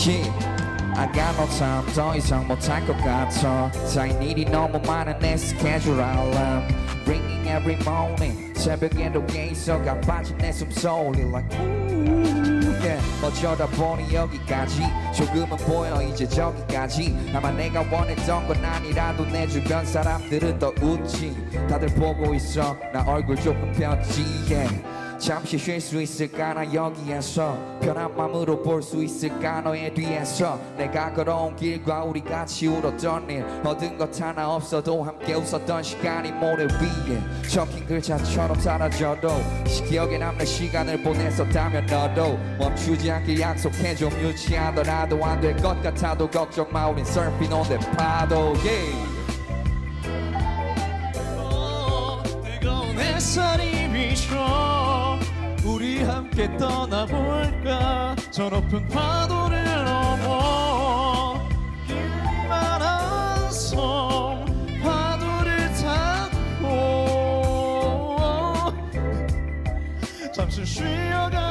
Yeah, I got no time 더 이상 못할 것 같아 쌓인 일이 너무 많은 내 스케줄 알람 Ringing every morning 새벽에도 깨 있어가 빠진 내 숨소리 like yeah. 어쩌다 보니 여기까지 조금은 보여 이제 저기까지 아마 내가 원했던 건 아니라도 내 주변 사람들은 더 웃지 다들 보고 있어 나 얼굴 조금 폈지 yeah. 잠시 쉴 수 있을까 나 여기에서 편한 마음으로 볼 수 있을까 너의 뒤에서 내가 걸어온 길과 우리 같이 울었던 일 얻은 것 하나 없어도 함께 웃었던 시간이 모래 위에 적힌 글자처럼 사라져도 기억에 남는 시간을 보냈었다면 너도 멈추지 않길 약속해줘 유치하더라도 안 될 것 같아도 걱정 마 우린 surfing on that 파도 yeah. 뜨거운 햇살이 비춰 우리 함께 떠나볼까 저 높은 파도를 넘어 길만한 섬 파도를 타고 잠시 쉬어가